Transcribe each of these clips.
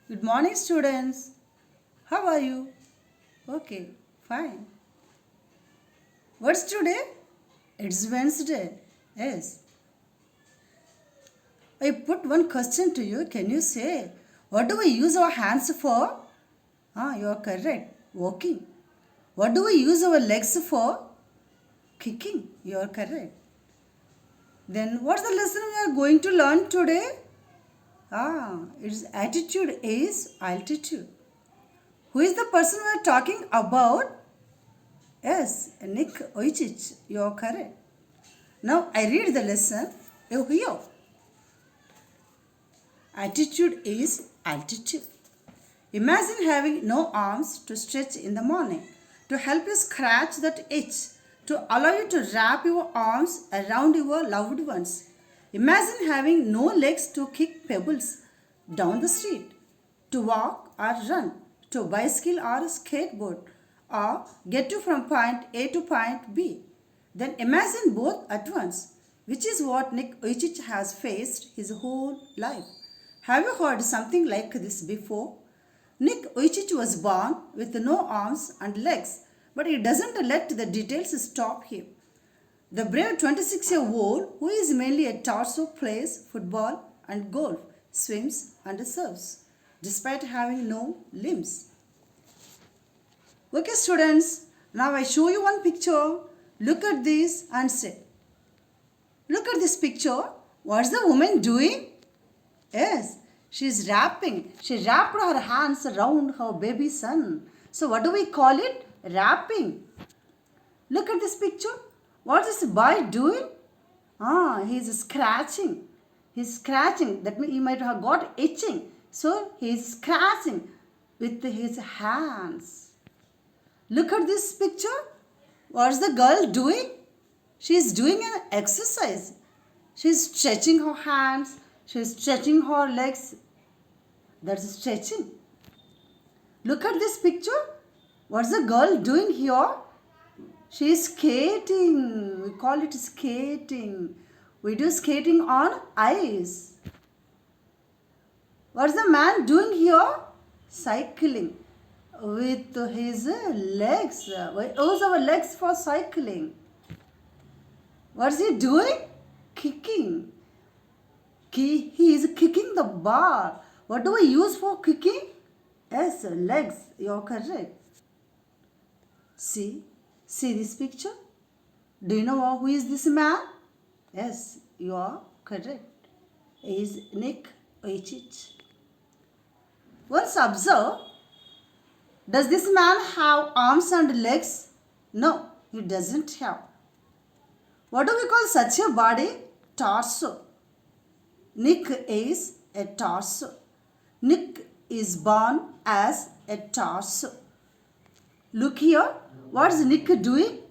Good morning, students. How are you? Okay, fine. What's today? It's Wednesday. Yes. I put one question to you. Can you say, what do we use our hands for? You are correct. Walking. What do we use our legs for? Kicking. You are correct. Then what's the lesson we are going to learn today? Its attitude is altitude. Who is the person we are talking about? Yes, Nick Vujicic, you are correct. Now I read the lesson. You hear. Attitude is altitude. Imagine having no arms to stretch in the morning, to help you scratch that itch, to allow you to wrap your arms around your loved ones. Imagine having no legs to kick pebbles down the street, to walk or run, to bicycle or skateboard, or get you from point A to point B. Then imagine both at once, which is what Nick Vujicic has faced his whole life. Have you heard something like this before? Nick Vujicic was born with no arms and legs, but he doesn't let the details stop him. The brave 26-year-old, who is mainly a torso, plays football and golf, swims and surfs, despite having no limbs. Okay, students, now I show you one picture. Look at this and say, look at this picture. What's the woman doing? Yes, she's wrapping. She wrapped her hands around her baby son. So what do we call it? Wrapping. Look at this picture. What is the boy doing? He's scratching. He's scratching. That means he might have got itching. So he's scratching with his hands. Look at this picture. What's the girl doing? She's doing an exercise. She's stretching her hands. She's stretching her legs. That's stretching. Look at this picture. What's the girl doing here? She's skating. We call it skating. We do skating on ice. What's the man doing here? Cycling with his legs. We use our legs for cycling. What's he doing? Kicking. He is kicking the ball. What do we use for kicking? Yes, legs. You're correct. See this picture? Do you know who is this man? Yes, you are correct. He is Nick Vujicic. Once observe, does this man have arms and legs? No, he doesn't have. What do we call such a body? Torso. Nick is a torso. Nick is born as a torso. Look here. What's Nick doing?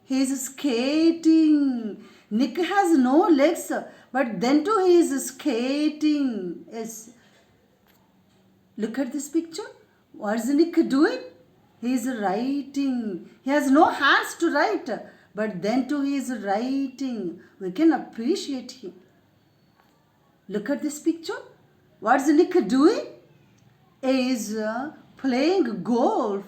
He is skating. Nick has no legs, but then too he is skating. Yes. Look at this picture. What's Nick doing? He is writing. He has no hands to write, but then too he is writing. We can appreciate him. Look at this picture. What's Nick doing? He is playing golf.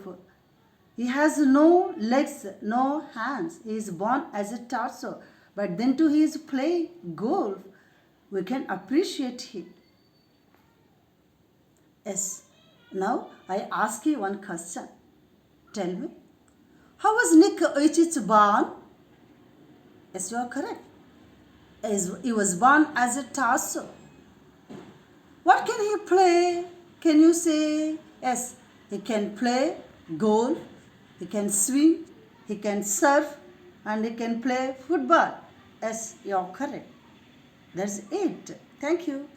He has no legs, no hands. He is born as a torso, but then too he is playing golf. We can appreciate him. Yes. Now I ask you one question. Tell me, how was Nick Vujicic born? Yes, you are correct. He was born as a torso. What can he play? Can you say? Yes, he can play golf, he can swim, he can surf, and he can play football. Yes, you are correct. That's it. Thank you.